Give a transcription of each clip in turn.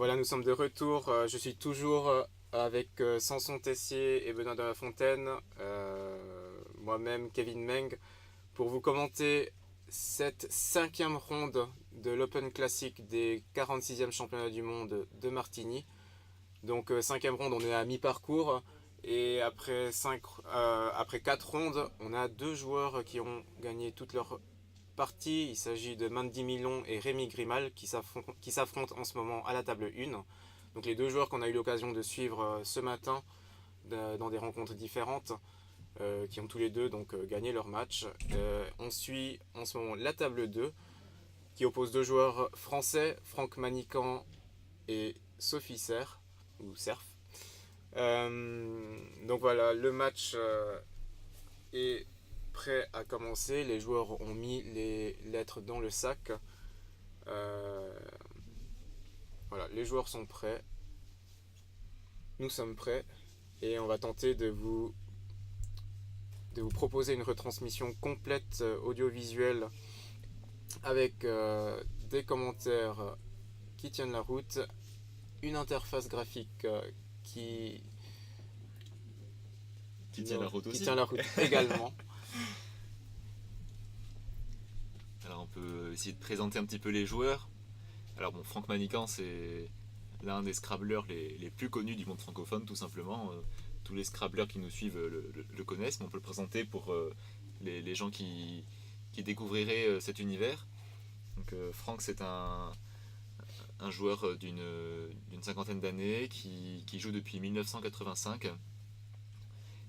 Voilà, nous sommes de retour. Je suis toujours avec Samson Tessier et Benoît de la Fontaine, moi-même Kevin Meng, pour vous commenter cette cinquième ronde de l'Open Classic des 46e championnats du monde de Martigny. Donc cinquième ronde, on est à mi-parcours. Et après 4 rondes, on a deux joueurs qui ont gagné toutes leurs parties. Il s'agit de Mandy Milon et Rémi Grimal qui s'affrontent en ce moment à la table 1. Donc les deux joueurs qu'on a eu l'occasion de suivre ce matin dans des rencontres différentes, qui ont tous les deux donc gagné leur match. On suit en ce moment la table 2 qui oppose deux joueurs français, Franck Manican et Sophie Serf, ou Serf. Donc voilà, le match est prêt à commencer. Les joueurs ont mis les lettres dans le sac. Voilà, les joueurs sont prêts. Nous sommes prêts. Et on va tenter de vous proposer une retransmission complète audiovisuelle avec des commentaires qui tiennent la route, une interface graphique qui tient la route qui aussi. tient la route également. Alors on peut essayer de présenter un petit peu les joueurs. Alors bon, Franck Manican, c'est l'un des scrabbleurs les plus connus du monde francophone, tout simplement. Tous les scrabbleurs qui nous suivent le connaissent, mais on peut le présenter pour les gens qui découvriraient cet univers. Donc Franck, c'est un joueur d'une cinquantaine d'années qui joue depuis 1985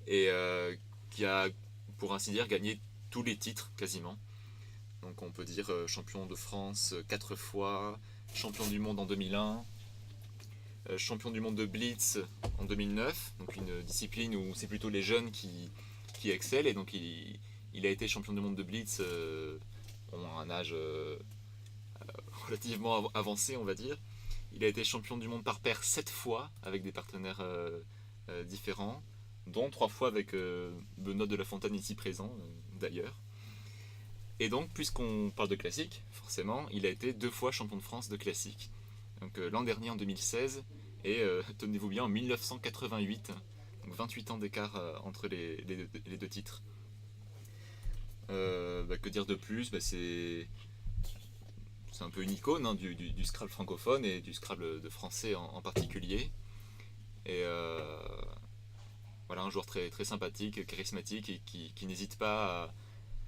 et qui a, pour ainsi dire, gagné tous les titres quasiment. Donc on peut dire champion de France 4 fois, champion du monde en 2001, champion du monde de Blitz en 2009, donc une discipline où c'est plutôt les jeunes qui excellent, et donc il a été champion du monde de Blitz à un âge relativement avancé, on va dire. Il a été champion du monde par paire 7 fois avec des partenaires différents, dont 3 fois avec Benoît de la Fontaine ici présent d'ailleurs. Et donc, puisqu'on parle de classique, forcément, il a été 2 fois champion de France de classique. Donc l'an dernier en 2016 et tenez-vous bien en 1988. Donc 28 ans d'écart entre les deux titres. Que dire de plus, c'est un peu une icône du Scrabble francophone et du Scrabble de français en particulier. Et voilà, un joueur très, très sympathique, charismatique et qui n'hésite pas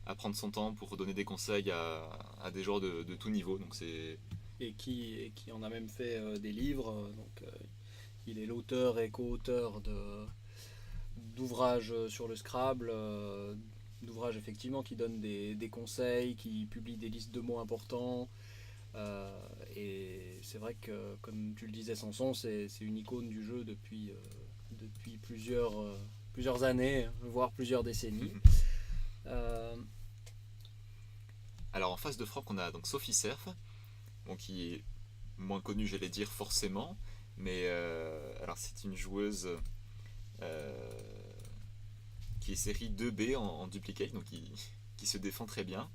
à prendre son temps pour donner des conseils à des joueurs de tout niveau. Donc c'est... Et qui en a même fait des livres. Il est l'auteur et co-auteur d'ouvrages sur le Scrabble, d'ouvrages effectivement qui donnent des conseils, qui publient des listes de mots importants. Et c'est vrai que, comme tu le disais, Samson, c'est une icône du jeu depuis plusieurs années, voire plusieurs décennies. Alors en face de Franck, on a donc Sophie Serf, qui est moins connue, j'allais dire, forcément, mais alors c'est une joueuse qui est série 2B en duplicate, donc qui se défend très bien.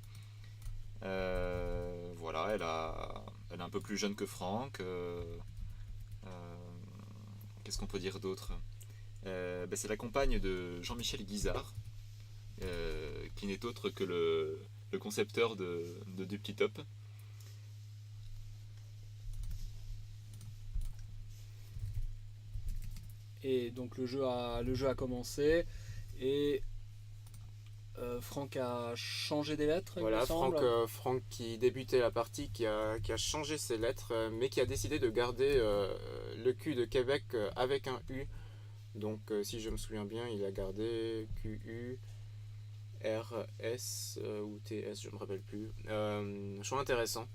Voilà, elle est un peu plus jeune que Franck. Qu'est-ce qu'on peut dire d'autre? C'est la compagne de Jean-Michel Guizard, qui n'est autre que le concepteur de Duplitop. Et donc le jeu a commencé et Franck a changé des lettres. Voilà, Franck qui débutait la partie, qui a changé ses lettres, mais qui a décidé de garder le Q de Québec avec un U. Donc si je me souviens bien, il a gardé QU, RS ou TS, je ne me rappelle plus. Choix intéressant.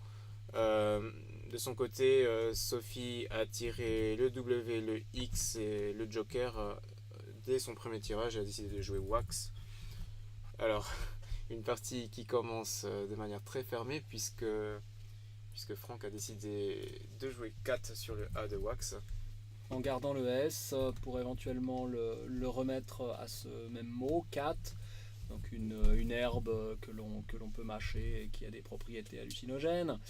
De son côté, Sophie a tiré le W, le X et le Joker. Dès son premier tirage, elle a décidé de jouer Wax. Alors, une partie qui commence de manière très fermée puisque Franck a décidé de jouer 4 sur le A de Wax. En gardant le S pour éventuellement le remettre à ce même mot, 4. Donc une herbe que l'on peut mâcher et qui a des propriétés hallucinogènes.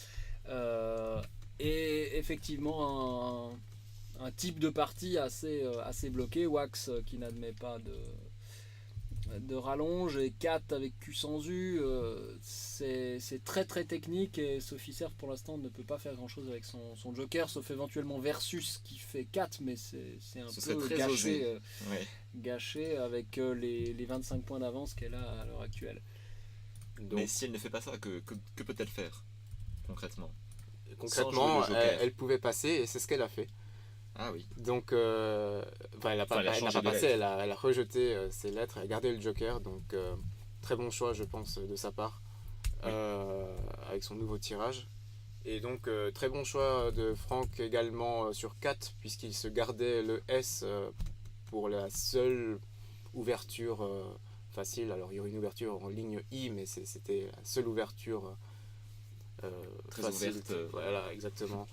Et effectivement, un type de partie assez bloqué. Wax qui n'admet pas de rallonge, et 4 avec Q sans U, c'est très très technique, et Sophie Serf pour l'instant ne peut pas faire grand chose avec son joker, sauf éventuellement Versus qui fait 4, mais c'est un Ce peu serait très osé. Ouais. gâché avec les 25 points d'avance qu'elle a à l'heure actuelle. Mais Donc, si elle ne fait pas ça, que peut-elle faire concrètement? Sans jouer concrètement, le joker. elle pouvait passer et c'est ce qu'elle a fait. Ah oui. Donc, enfin, elle n'a pas, Enfin, elle a elle n'a changé pas de passé, lettre. elle a rejeté ses lettres, elle a gardé le joker. Donc, très bon choix, je pense, de sa part, Oui. avec son nouveau tirage. Et donc, très bon choix de Franck également sur 4, puisqu'il se gardait le S pour la seule ouverture facile. Alors, il y aurait une ouverture en ligne I, mais c'était la seule ouverture Très facile. ouverte. Voilà, exactement.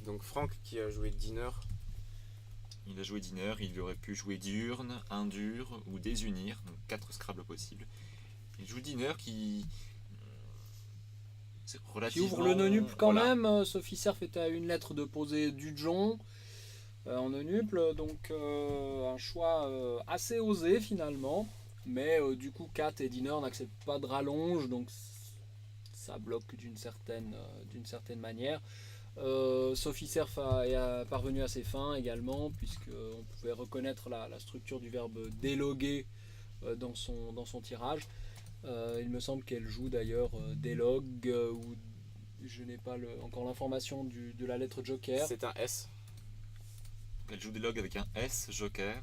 Donc Franck qui a joué Dinner. Il a joué Diner, il aurait pu jouer Diurne, Indur ou Désunir, donc 4 Scrabble possibles. Il joue Diner c'est Qui relativement... ouvre le nonuple quand voilà. même. Sophie Serf était à une lettre de poser du Jon en nonuple, donc un choix assez osé finalement. Mais du coup, Kat et Dinner n'acceptent pas de rallonge, donc ça bloque d'une certaine manière. Sophie Serf est parvenue à ses fins également, puisqu'on pouvait reconnaître la structure du verbe déloguer dans son tirage. Il me semble qu'elle joue d'ailleurs délog, ou je n'ai pas encore l'information de la lettre joker. C'est un S. Elle joue des logs avec un S, Joker.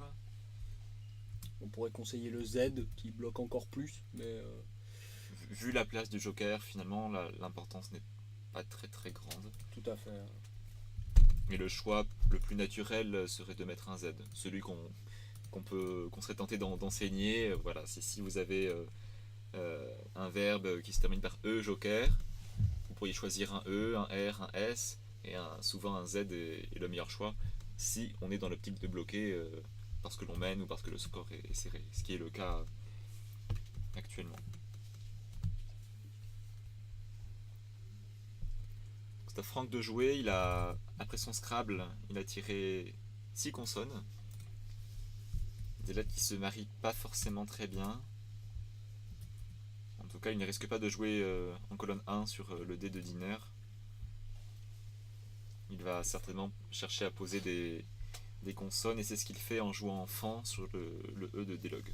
On pourrait conseiller le Z qui bloque encore plus, mais Vu la place du Joker, finalement, l'importance n'est pas très très grande. tout à fait. Mais le choix le plus naturel serait de mettre un Z. Celui qu'on serait tenté d'enseigner. Voilà, si vous avez un verbe qui se termine par E, Joker, vous pourriez choisir un E, un R, un S, et souvent un Z est le meilleur choix si on est dans l'optique de bloquer parce que l'on mène ou parce que le score est serré, ce qui est le cas actuellement. C'est à Franck de jouer, après son Scrabble, il a tiré 6 consonnes. Des lettres qui se marient pas forcément très bien. En tout cas, il ne risque pas de jouer en colonne 1 sur le dé de Diner. Il va certainement chercher à poser des consonnes, et c'est ce qu'il fait en jouant fan sur le E de Délog.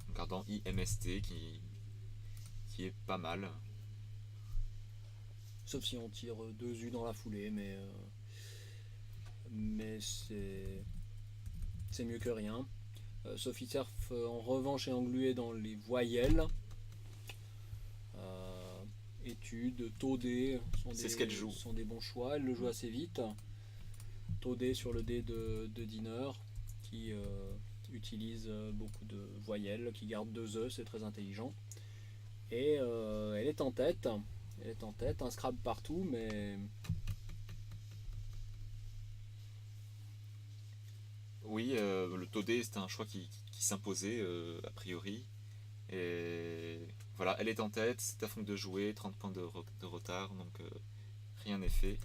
En gardant IMST qui est pas mal. Sauf si on tire 2 U dans la foulée, mais c'est mieux que rien. Sophie Serf en revanche est engluée dans les voyelles. Études, Todé C'est ce qu'elle joue. sont des bons choix. Elle le joue assez vite. Todé sur le dé de Diner, qui utilise beaucoup de voyelles, qui garde 2 E, c'est très intelligent. Et elle est en tête. Elle est en tête, un Scrabble partout, mais Oui, le Todé c'était un choix qui s'imposait a priori. Et voilà, elle est en tête, c'est à Franck de jouer, 30 points de retard, donc rien n'est fait.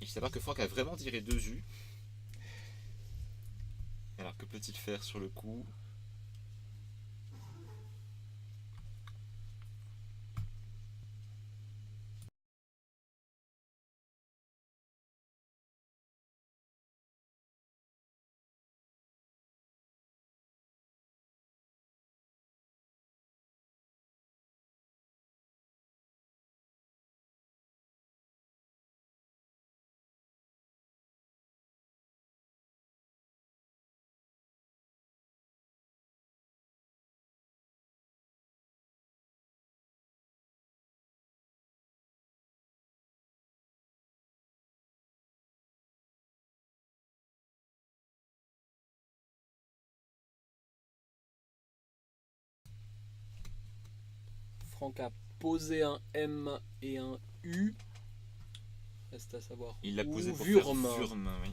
Il s'avère que Franck a vraiment tiré 2 U. Alors que peut-il faire sur le coup? Franck a posé un M et un U. Reste à savoir Il l'a où. posé pour Wurm. faire Wurm, oui.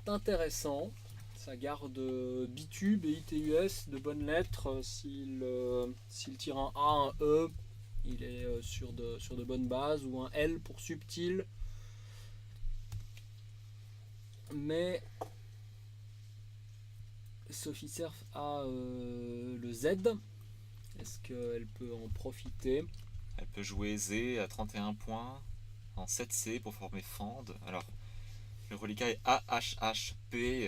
C'est intéressant. Ça garde Bitube et ITUS de bonnes lettres. S'il tire un A, un E, Il est sur de bonnes bases, ou un L pour subtil. Mais Sophie Surf a le Z. Est-ce qu'elle peut en profiter? Elle peut jouer Z à 31 points en 7C pour former Fend. Alors, le reliquat est AHHP,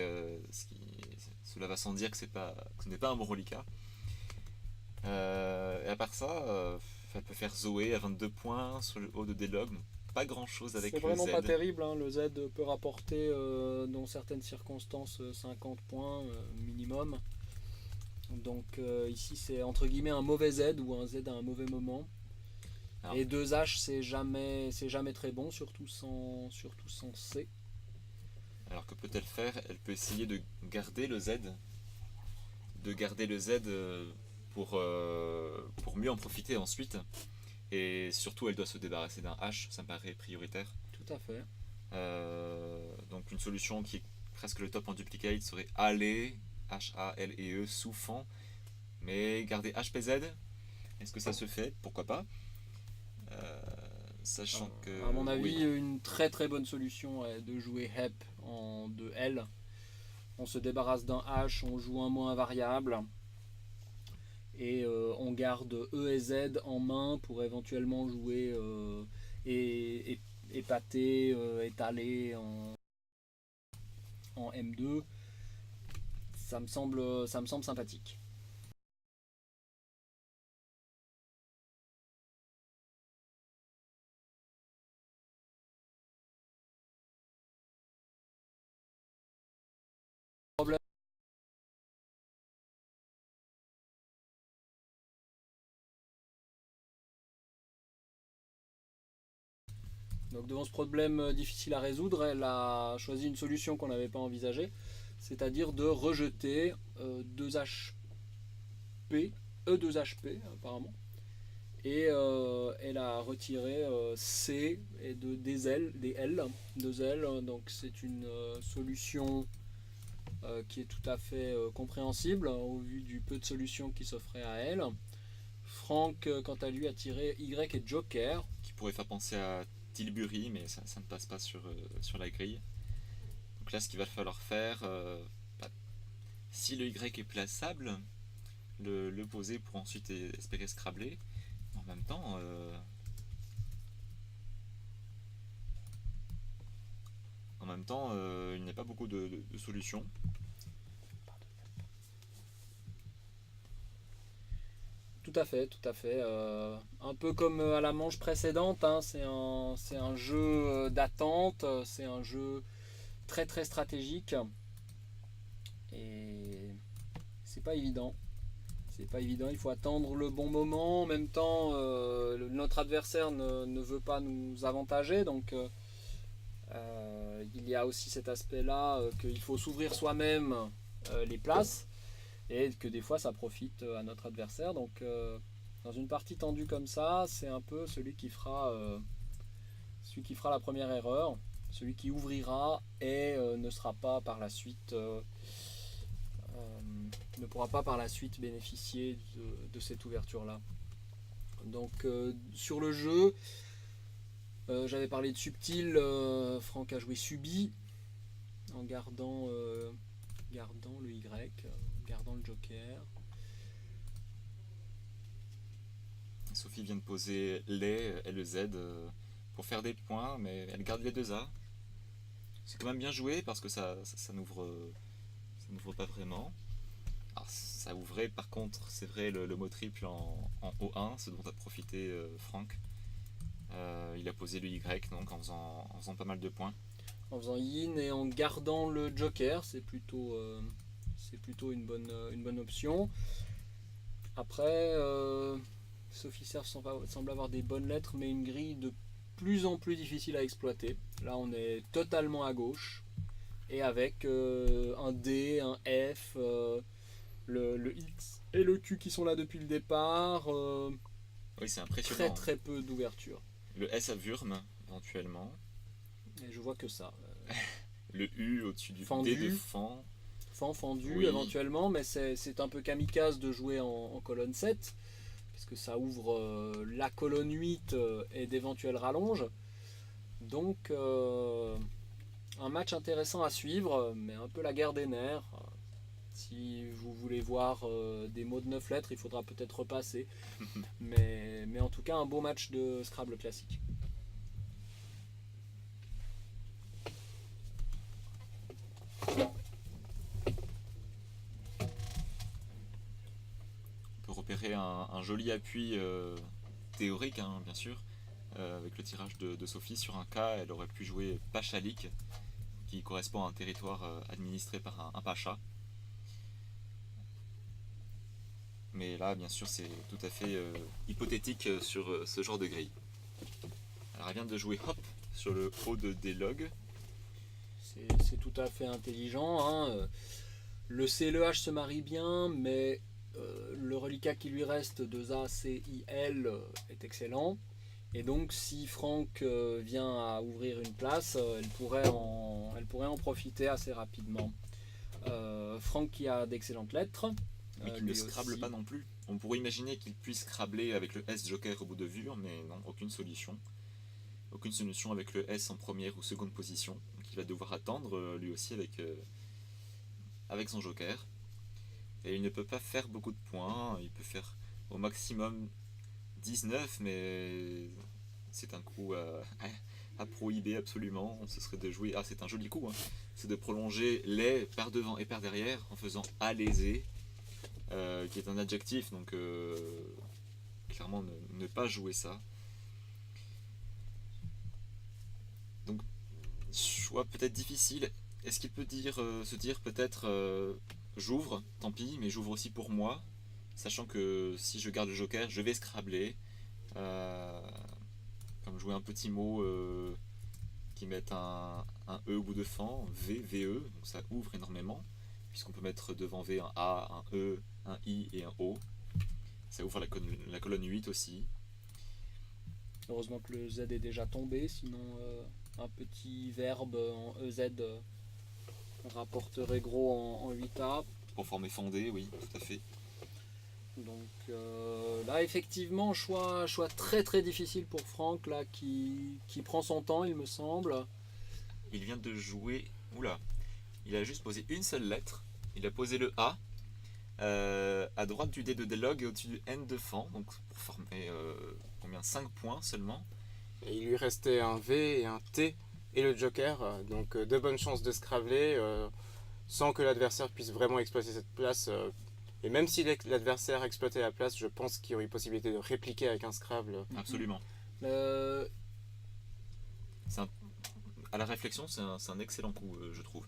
cela va sans dire que ce n'est pas un bon reliquat. Et à part ça, elle peut faire Zoé à 22 points sur le haut de Delog. Pas grand chose avec le Z. C'est vraiment pas terrible, hein. Le Z peut rapporter dans certaines circonstances 50 points minimum. Donc ici c'est entre guillemets un mauvais Z ou un Z à un mauvais moment. Alors, et 2H c'est jamais très bon, surtout sans C. alors que peut-elle faire? Elle peut essayer de garder le Z. Pour mieux en profiter ensuite. Et surtout, elle doit se débarrasser d'un H, ça me paraît prioritaire. Tout à fait. Donc une solution qui est presque le top en duplicate serait aller, H-A-L-E-E, sous Fend. Mais garder HPZ, est-ce que ça se fait? Pourquoi pas? Sachant que... À mon avis, oui. une très très bonne solution est de jouer HEP en 2L. On se débarrasse d'un H, on joue un mot invariable. Et on garde E et Z en main pour éventuellement jouer et épater, étaler en M2. Ça me semble sympathique. Donc devant ce problème difficile à résoudre, elle a choisi une solution qu'on n'avait pas envisagée, c'est-à-dire de rejeter 2HP, E2HP apparemment, et elle a retiré C et des L, 2L, donc c'est une solution qui est tout à fait compréhensible au vu du peu de solutions qui s'offraient à elle. Franck, quant à lui, a tiré Y et Joker. Qui pourrait faire penser à Tilbury, mais ça ne passe pas sur la grille. Donc là, ce qu'il va falloir faire, si le Y est plaçable, le poser pour ensuite espérer scrabler. En même temps, il n'y a pas beaucoup de solutions. Tout à fait. Un peu comme à la manche précédente, hein, c'est un jeu d'attente, c'est un jeu très très stratégique. Et c'est pas évident. Il faut attendre le bon moment. En même temps, notre adversaire ne veut pas nous avantager, donc il y a aussi cet aspect-là qu'il faut s'ouvrir soi-même les places. Et que des fois ça profite à notre adversaire. Donc dans une partie tendue comme ça, c'est un peu celui qui fera la première erreur, celui qui ouvrira et ne sera pas par la suite ne pourra pas par la suite bénéficier de cette ouverture là. Donc sur le jeu, j'avais parlé de subtil, Franck a joué subi en gardant le Y, gardant le Joker. Sophie vient de poser les et le Z pour faire des points, mais elle garde les deux A. C'est quand même bien joué parce que ça n'ouvre pas vraiment. Alors, ça ouvrait par contre, c'est vrai, le mot triple en O1, ce dont a profité Franck. Il a posé le Y donc en faisant pas mal de points. En faisant yin et en gardant le Joker, c'est plutôt une bonne option. Après, Sophie Surf semble avoir des bonnes lettres, mais une grille de plus en plus difficile à exploiter. Là, on est totalement à gauche, et avec un D, un F, le X et le Q qui sont là depuis le départ. Oui, c'est impressionnant. Très peu d'ouverture. Le S à Wurm, éventuellement. Et je vois que ça. Le U au-dessus du Fendu. D de Fend. Fendu Oui. éventuellement, mais c'est un peu kamikaze de jouer en colonne 7, parce que ça ouvre la colonne 8 et d'éventuelles rallonges. Donc un match intéressant à suivre, mais un peu la guerre des nerfs. Si vous voulez voir des mots de 9 lettres, il faudra peut-être repasser. Mais en tout cas, un beau match de Scrabble classique. On peut repérer un joli appui théorique, hein, bien sûr. Avec le tirage de Sophie sur un cas, elle aurait pu jouer Pachalik, qui correspond à un territoire administré par un pacha. Mais là, bien sûr, c'est tout à fait hypothétique sur ce genre de grille. Alors, elle vient de jouer Hop sur le haut des logs. C'est tout à fait intelligent. Hein. Le C et le H se marient bien, mais le reliquat qui lui reste, 2A, C, I, L, est excellent. Et donc, si Franck vient à ouvrir une place, elle pourrait en profiter assez rapidement. Franck qui a d'excellentes lettres. Mais qui ne scrable pas non plus. On pourrait imaginer qu'il puisse scrabler avec le S joker au bout de vue, mais non, aucune solution. Aucune solution avec le S en première ou seconde position. Donc il va devoir attendre lui aussi avec son joker. Et il ne peut pas faire beaucoup de points. Il peut faire au maximum 19, mais c'est un coup à prohiber absolument. Ce serait de jouer. Ah, c'est un joli coup. Hein. C'est de prolonger les par devant et par derrière en faisant alésé. Qui est un adjectif, donc clairement ne pas jouer ça. Donc choix peut-être difficile. Est-ce qu'il peut se dire peut-être j'ouvre, tant pis, mais j'ouvre aussi pour moi, sachant que si je garde le joker, je vais scrabler. Comme jouer un petit mot qui met un E au bout de fan, VE, donc ça ouvre énormément, puisqu'on peut mettre devant V un A, un E, un I et un O. Ça ouvre la colonne 8 aussi. Heureusement que le Z est déjà tombé, sinon un petit verbe en EZ rapporterait gros en 8A. Pour former fondé, oui, tout à fait. Donc là, effectivement, choix très très difficile pour Franck, là, qui prend son temps, il me semble. Il vient de jouer... Oula, il a juste posé une seule lettre. Il a posé le A à droite du D de log et au-dessus du N de fan, donc pour former 5 points seulement. Et il lui restait un V et un T et le joker, donc de bonnes chances de scrabler sans que l'adversaire puisse vraiment exploiter cette place. Et même si l'adversaire exploitait la place, je pense qu'il y aurait possibilité de répliquer avec un Scrabble. Absolument. À la réflexion, c'est un excellent coup, je trouve.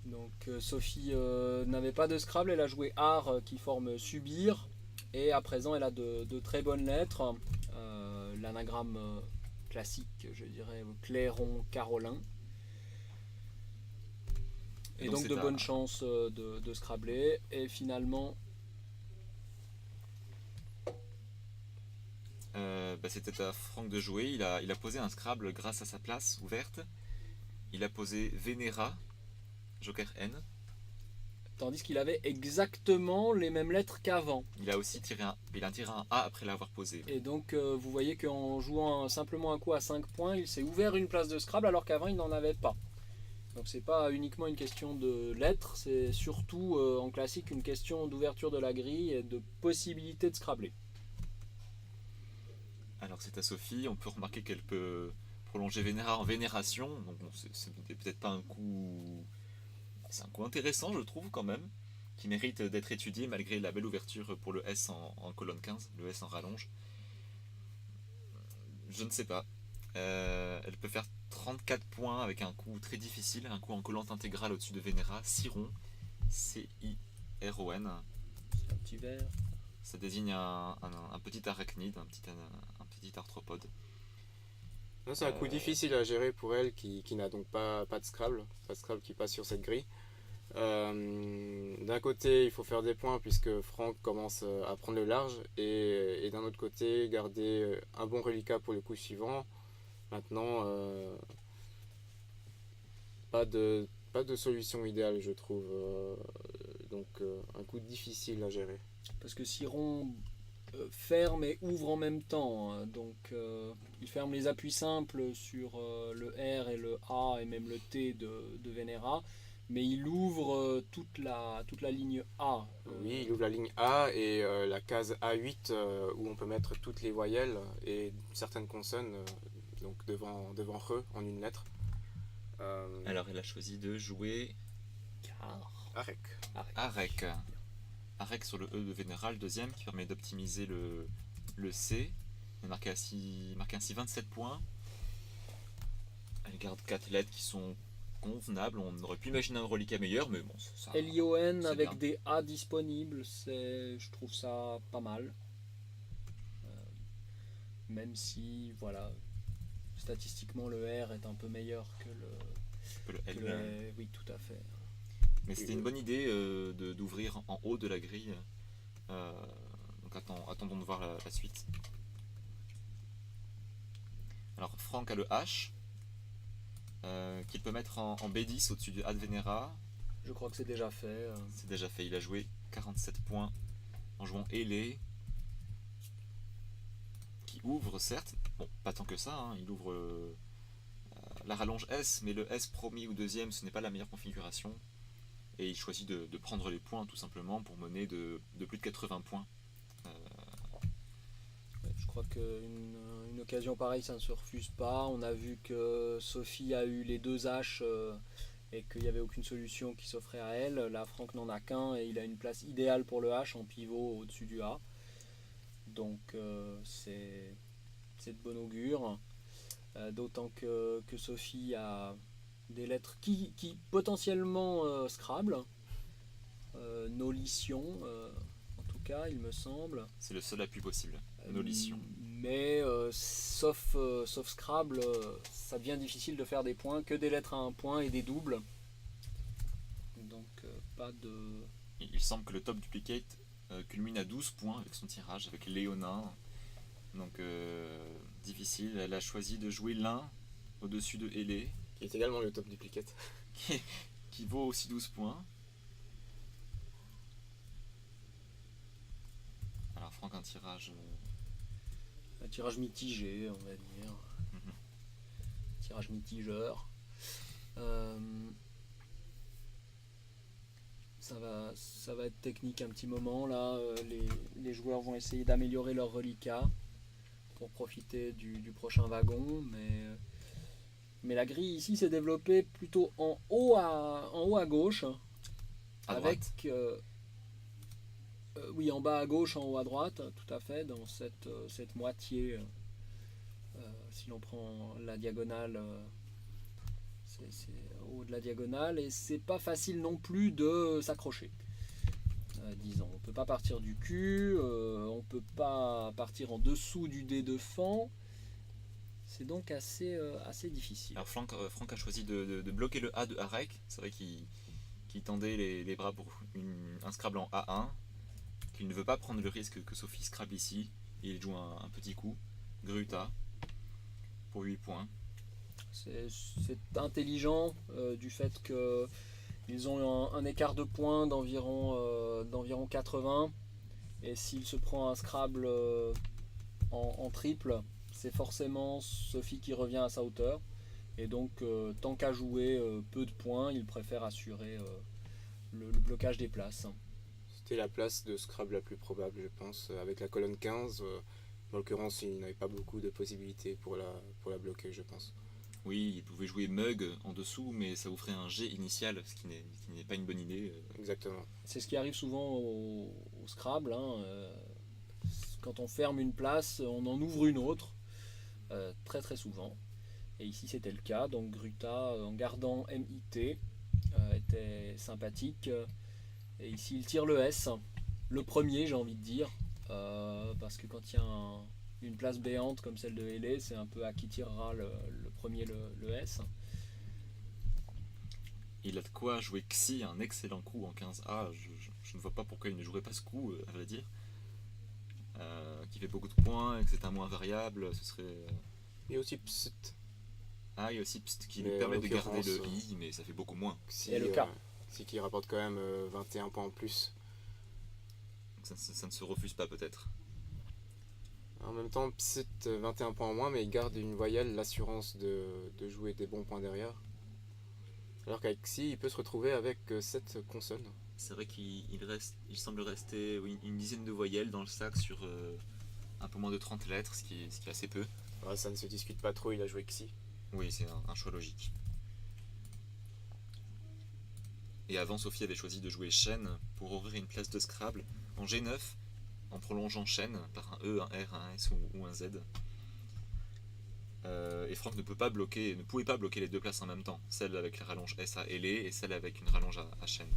Donc Sophie n'avait pas de Scrabble, elle a joué art qui forme subir, et à présent elle a de très bonnes lettres, l'anagramme classique, je dirais clairon carolin, et donc de bonnes chances de Scrabbler. Et finalement c'était à Franck de jouer. Il a posé un Scrabble grâce à sa place ouverte. Il a posé Vénéra, joker N. Tandis qu'il avait exactement les mêmes lettres qu'avant. Il a aussi tiré un A après l'avoir posé. Et donc vous voyez qu'en jouant simplement un coup à 5 points, il s'est ouvert une place de Scrabble alors qu'avant il n'en avait pas. Donc c'est pas uniquement une question de lettres, c'est surtout en classique une question d'ouverture de la grille et de possibilité de Scrabbler. Alors c'est à Sophie, on peut remarquer qu'elle peut prolonger Vénéra en vénération, donc bon, c'est peut-être pas un coup... C'est un coup intéressant, je trouve, quand même, qui mérite d'être étudié malgré la belle ouverture pour le S en colonne 15, le S en rallonge. Je ne sais pas. Elle peut faire 34 points avec un coup très difficile, un coup en collante intégrale au-dessus de Vénéra, Ciron, C-I-R-O-N. C'est un petit verre. Ça désigne un petit arachnide, un petit arthropode. C'est un coup difficile à gérer pour elle qui n'a donc pas de Scrabble, pas de Scrabble qui passe sur cette grille. D'un côté, il faut faire des points puisque Franck commence à prendre le large et d'un autre côté, garder un bon reliquat pour le coup suivant. Maintenant, pas de, pas de solution idéale, je trouve. Donc, un coup difficile à gérer. Parce que Siron ferme et ouvre en même temps, hein. Donc il ferme les appuis simples sur le R et le A et même le T de Venera, mais il ouvre toute la ligne A. Oui, il ouvre la ligne A et la case A8 où on peut mettre toutes les voyelles et certaines consonnes, donc devant re en une lettre. Alors elle a choisi de jouer Car. Arec. Arec. Arec sur le E de Vénéral, deuxième, qui permet d'optimiser le C. Elle marque ainsi 27 points. Elle garde 4 lettres qui sont convenables. On aurait pu imaginer un reliquat meilleur, mais bon, ça. L-I-O-N c'est avec bien. des A disponibles, je trouve ça pas mal. Même si, voilà, statistiquement le R est un peu meilleur que Le que L. le. Oui, tout à fait. Mais c'était une bonne idée d'ouvrir en haut de la grille. Euh, donc attendons de voir la suite. Alors Franck a le H, qu'il peut mettre en B10 au-dessus du A de Venera. Je crois que c'est déjà fait. C'est déjà fait, il a joué 47 points en jouant ailé, qui ouvre certes, bon pas tant que ça, hein, il ouvre la rallonge S, mais le S premier ou deuxième ce n'est pas la meilleure configuration. Et il choisit de prendre les points tout simplement pour mener de plus de 80 points. Je crois qu'une occasion pareille, ça ne se refuse pas. On a vu que Sophie a eu les deux H et qu'il n'y avait aucune solution qui s'offrait à elle. Là, Franck n'en a qu'un et il a une place idéale pour le H en pivot au-dessus du A. Donc c'est de bon augure. D'autant que Sophie a des lettres qui potentiellement Scrabble, Nolition, en tout cas, il me semble. C'est le seul appui possible. Nolition. Mais sauf Scrabble, ça devient difficile de faire des points, que des lettres à un point et des doubles. Donc pas de. Il semble que le top duplicate culmine à 12 points avec son tirage, avec Léonin. Donc difficile. Elle a choisi de jouer l'un au-dessus de Hélé, Qui est également le top duplicate. qui vaut aussi 12 points. Alors Franck, un tirage. Un tirage mitigé, on va dire. Tirage mitigeur. Ça va être technique un petit moment là. Les joueurs vont essayer d'améliorer leur reliquat pour profiter du prochain wagon, mais la grille ici s'est développée plutôt en haut à gauche, À avec droite. oui, en bas à gauche, en haut à droite, tout à fait, dans cette moitié. Si l'on prend la diagonale, c'est au haut de la diagonale, et c'est pas facile non plus de s'accrocher. Disons, on peut pas partir du cul, on peut pas partir en dessous du dé de fan. C'est donc assez difficile. Alors Franck a choisi de bloquer le A de Arec. C'est vrai qu'il tendait les bras pour un Scrabble en A1, qu'il ne veut pas prendre le risque que Sophie Scrabble ici. Il joue un petit coup, Gruta, pour 8 points. C'est intelligent du fait qu'ils ont un écart de points d'environ 80, et s'il se prend un Scrabble en triple, c'est forcément Sophie qui revient à sa hauteur, et donc tant qu'à jouer peu de points, il préfère assurer le blocage des places. C'était la place de Scrabble la plus probable, je pense, avec la colonne 15. En l'occurrence, il n'avait pas beaucoup de possibilités pour la bloquer, je pense. Oui, il pouvait jouer Mug en dessous, mais ça vous ferait un G initial, ce qui n'est pas une bonne idée. Exactement. C'est ce qui arrive souvent au Scrabble, hein. Quand on ferme une place, on en ouvre une autre, très très souvent. Et ici c'était le cas, donc Gruta, en gardant MIT, était sympathique. Et ici il tire le S, le premier j'ai envie de dire, parce que quand il y a une place béante comme celle de Hélé, c'est un peu à qui tirera le premier le S. Il a de quoi jouer Xi, un excellent coup en 15A. Je ne vois pas pourquoi il ne jouerait pas ce coup, à vrai dire. Qui fait beaucoup de points et que c'est un moins variable, ce serait. Et aussi Psst. Ah, il y a aussi Pst qui Mais lui en permet de garder l'occurrence, le I, mais ça fait beaucoup moins. Si, Et le K. si qui rapporte quand même 21 points en plus. Donc ça ne se refuse pas peut-être. En même temps, Psst, 21 points en moins, mais il garde une voyelle, l'assurance de jouer des bons points derrière. Alors qu'avec Xi, il peut se retrouver avec 7 consonnes. C'est vrai il semble rester une dizaine de voyelles dans le sac sur un peu moins de 30 lettres, ce qui est assez peu. Ah, ça ne se discute pas trop, il a joué Xi. Oui, c'est un choix logique. Et avant, Sophie avait choisi de jouer Chêne pour ouvrir une place de Scrabble en G9, en prolongeant Chêne par un E, un R, un S ou un Z. Et Franck ne pouvait pas bloquer les deux places en même temps, celle avec la rallonge S à Ailé et celle avec une rallonge à Chêne,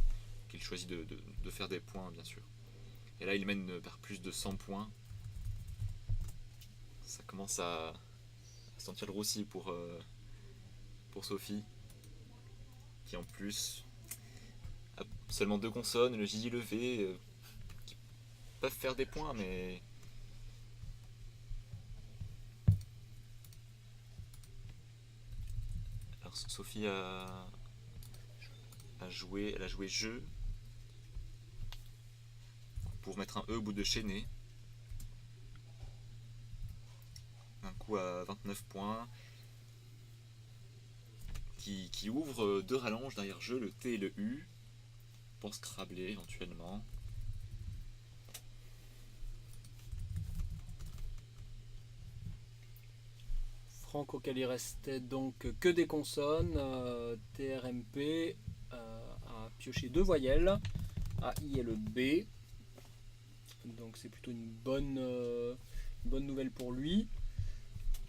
qu'il choisit de faire des points bien sûr. Et là il mène par plus de 100 points. Ça commence à sentir le roussi pour Sophie, qui en plus a seulement 2 consonnes, le J, le V, qui peuvent faire des points, mais alors Sophie elle a joué jeu pour mettre un E au bout de chaîné. Un coup à 29 points. Qui ouvre 2 rallonges derrière jeu, le T et le U, pour scrabbler éventuellement. Franck auquel il restait donc que des consonnes, TRMP a pioché 2 voyelles, AI et le B. Donc c'est plutôt une bonne nouvelle pour lui.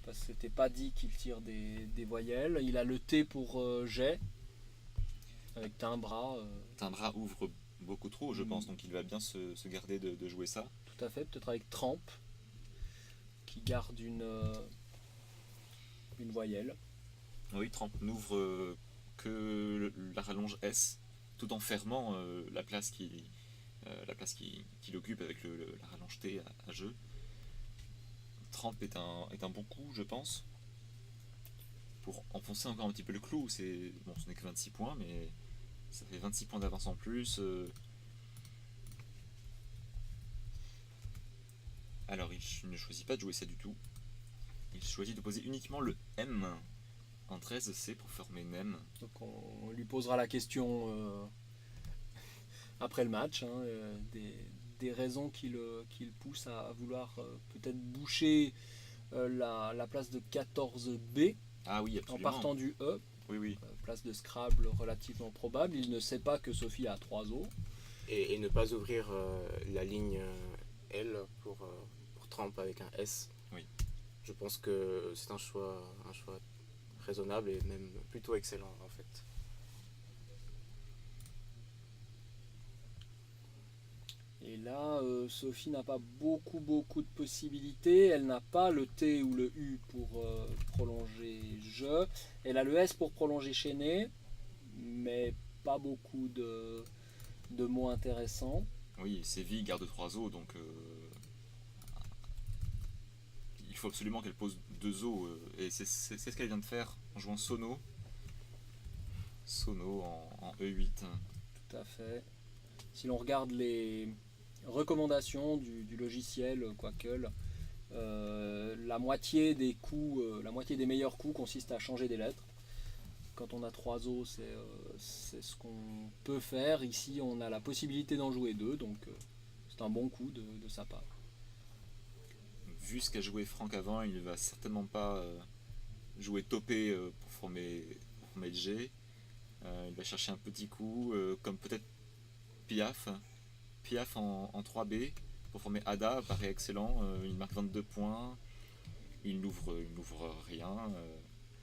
Parce que c'était pas dit qu'il tire des voyelles. Il a le T pour jet, avec timbra. Timbra ouvre beaucoup trop, je pense, donc il va bien se garder de jouer ça. Tout à fait, peut-être avec trempe, qui garde une voyelle. Oui, Trump n'ouvre que la rallonge S, tout en fermant la place qu'il occupe avec la rallonge T à jeu. Trump est un bon coup, je pense, pour enfoncer encore un petit peu le clou. Ce n'est que 26 points, mais ça fait 26 points d'avance en plus. Alors, il ne choisit pas de jouer ça du tout. Il choisit de poser uniquement le M en 13C pour former Nem. Donc on lui posera la question après le match, hein, des raisons qui le poussent à vouloir peut-être boucher la place de 14B Ah oui, en absolument. partant du E. Oui, oui. Place de Scrabble relativement probable. Il ne sait pas que Sophie a 3 os. Et ne pas ouvrir la ligne L pour Trump avec un S. Oui. Je pense que c'est un choix raisonnable et même plutôt excellent en fait. Et là, Sophie n'a pas beaucoup de possibilités. Elle n'a pas le T ou le U pour prolonger je. Elle a le S pour prolonger chaîné, mais pas beaucoup de mots intéressants. Oui, Séville garde 3 os, donc il faut absolument qu'elle pose 2 os. Et c'est ce qu'elle vient de faire en jouant Sono. Sono en E8. Tout à fait. Si l'on regarde les recommandations du logiciel Quackle, la moitié des coups, la moitié des meilleurs coups consiste à changer des lettres. Quand on a 3 os, c'est ce qu'on peut faire. Ici, on a la possibilité d'en jouer 2, donc c'est un bon coup de sa part. Vu ce qu'a joué Franck avant, il ne va certainement pas jouer topé pour former le G. Il va chercher un petit coup, comme peut-être Piaf. Piaf en 3B pour former Ada, paraît excellent. Il marque 22 points. Il n'ouvre rien.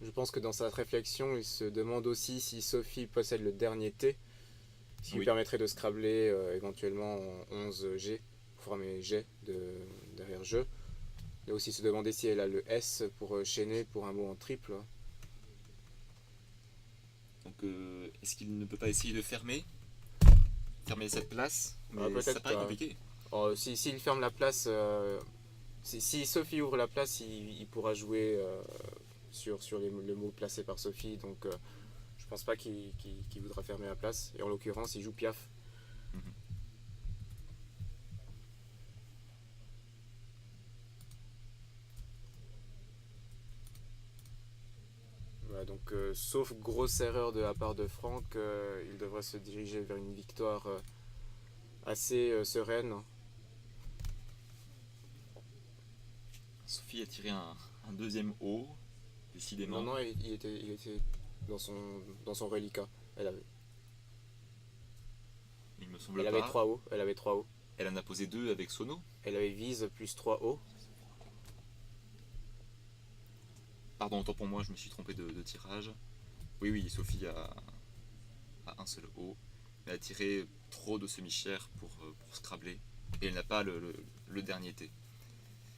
Je pense que dans sa réflexion, il se demande aussi si Sophie possède le dernier T, ce qui lui permettrait de scrabbler éventuellement en 11G pour former G derrière jeu. Il va aussi se demander si elle a le S pour chaîner pour un mot en triple. Donc est-ce qu'il ne peut pas essayer de fermer cette place? Mais peut-être ça paraît pas. compliqué. S'il ferme la place, si Sophie ouvre la place, il pourra jouer sur le mot placé par Sophie. Donc je pense pas qu'il voudra fermer la place. Et en l'occurrence, il joue Piaf. Mhm. Voilà, donc sauf grosse erreur de la part de Franck, il devrait se diriger vers une victoire assez sereine. Sophie a tiré un deuxième haut, décidément. Non, il était dans son reliquat. Il me semble Elle pas. avait 3 hauts. Elle en a posé 2 avec Sono. Elle avait vise plus 3 hauts. Pardon, autant pour moi, je me suis trompé de tirage. Oui, Sophie a un seul haut. Elle a tiré trop de semi-chers pour scrabler. Et elle n'a pas le dernier T.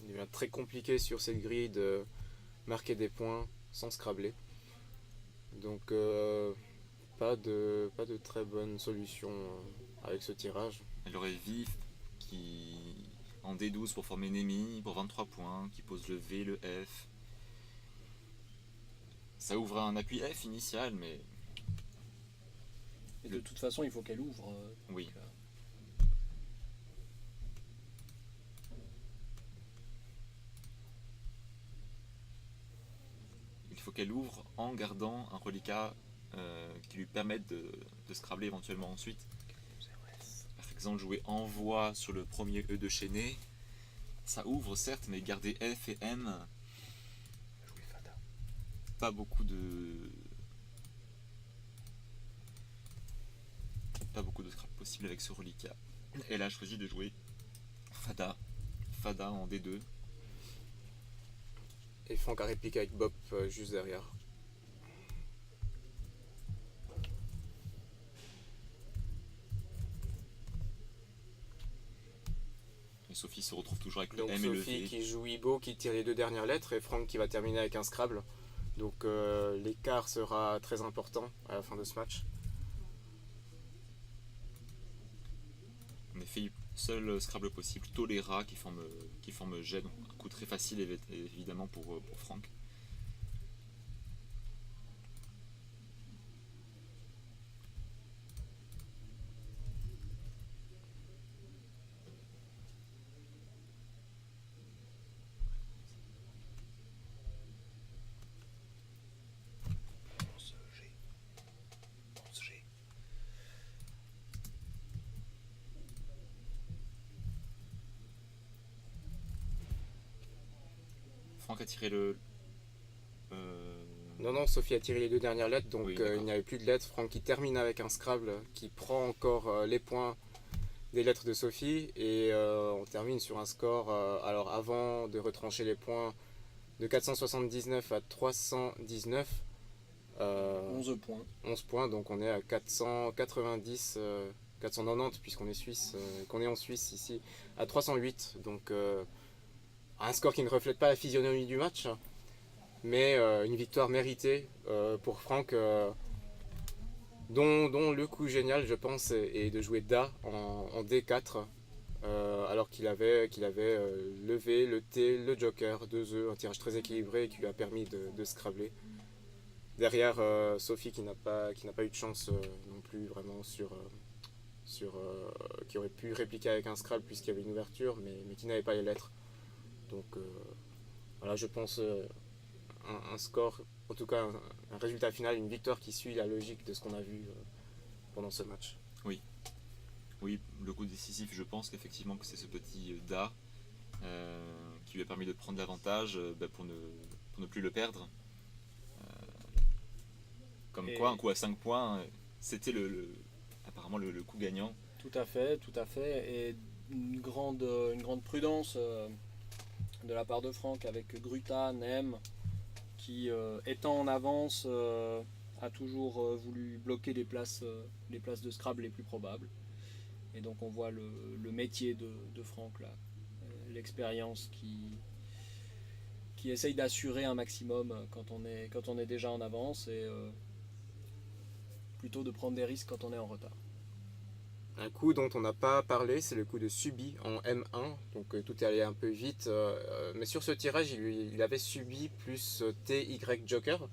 Il devient très compliqué sur cette grille de marquer des points sans scrabler. Donc pas de très bonne solution avec ce tirage. Elle aurait Vif qui en D12 pour former Nemi pour 23 points, qui pose le V, le F. Ça ouvre un appui F initial, mais Et de toute façon, il faut qu'elle ouvre. oui. Donc, Il faut qu'elle ouvre en gardant un reliquat qui lui permette de scrabler éventuellement ensuite. Par exemple, jouer envoi sur le premier E de chaîné, ça ouvre certes, mais garder F et M, pas beaucoup de scrap possible avec ce reliquat. Elle a choisi de jouer Fada en D2. Et Franck a répliqué avec Bop juste derrière. Et Sophie se retrouve toujours avec Donc le M et le Sophie V. qui joue Ibo, qui tire les 2 dernières lettres, et Franck qui va terminer avec un Scrabble. Donc l'écart sera très important à la fin de ce match. En effet, seul Scrabble possible, Tolera qui forme G, donc un coup très facile évidemment pour Franck. Franck a tiré le... Non, Sophie a tiré les 2 dernières lettres, donc Oui, d'accord. il n'y avait plus de lettres. Franck qui termine avec un Scrabble, qui prend encore les points des lettres de Sophie, et on termine sur un score, alors avant de retrancher les points, de 479 à 319. 11 points. 11 points, donc on est à 490, 490 puisqu'on est suisse, qu'on est en Suisse ici, à 308. Donc un score qui ne reflète pas la physionomie du match, mais une victoire méritée pour Franck, dont le coup génial, je pense, est de jouer Da en D4, alors qu'il avait le V, le T, le Joker, 2 œufs, un tirage très équilibré qui lui a permis de scrabler. Derrière, Sophie qui n'a pas eu de chance non plus vraiment qui aurait pu répliquer avec un Scrabble puisqu'il y avait une ouverture, mais qui n'avait pas les lettres. Donc voilà, je pense un score, en tout cas un résultat final, une victoire qui suit la logique de ce qu'on a vu pendant ce match. Oui, le coup décisif, je pense qu'effectivement que c'est ce petit Da qui lui a permis de prendre l'avantage pour ne plus le perdre. Comme quoi, un coup à 5 points, c'était apparemment le coup gagnant. Tout à fait. Et une grande prudence de la part de Franck avec Gruta, Nem, qui étant en avance a toujours voulu bloquer les places de Scrabble les plus probables. Et donc on voit le métier de Franck là, l'expérience qui essaye d'assurer un maximum quand on est déjà en avance. Et plutôt de prendre des risques quand on est en retard. Un coup dont on n'a pas parlé, c'est le coup de Subi en M1. Donc tout est allé un peu vite. Mais sur ce tirage, il avait Subi plus TY Joker.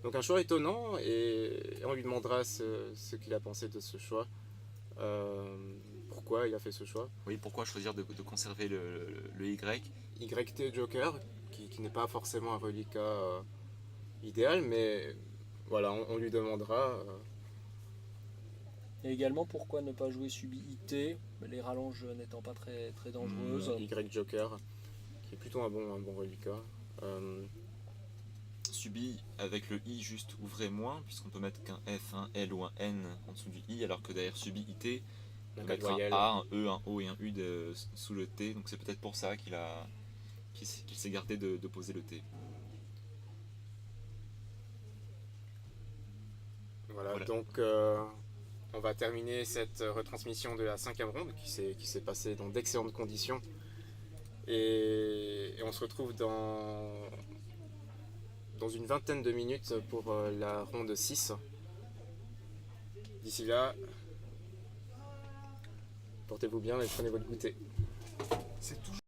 Donc un choix étonnant et on lui demandera ce qu'il a pensé de ce choix. Pourquoi il a fait ce choix. Oui, pourquoi choisir de conserver le Y? YT Joker, qui n'est pas forcément un reliquat idéal, mais voilà, on lui demandera. Et également, pourquoi ne pas jouer Subi IT, les rallonges n'étant pas très, très dangereuses. Y Joker, qui est plutôt un bon reliquat. Subi avec le I juste ouvrez moins, puisqu'on peut mettre qu'un F, un L ou un N en dessous du I, alors que derrière Subi IT, on peut mettre un A, un E, un O et un U sous le T. Donc c'est peut-être pour ça qu'il s'est gardé de poser le T. Voilà. Donc on va terminer cette retransmission de la 5e ronde qui s'est passée dans d'excellentes conditions. Et on se retrouve dans une vingtaine de minutes pour la ronde 6. D'ici là, portez-vous bien et prenez votre goûter. C'est toujours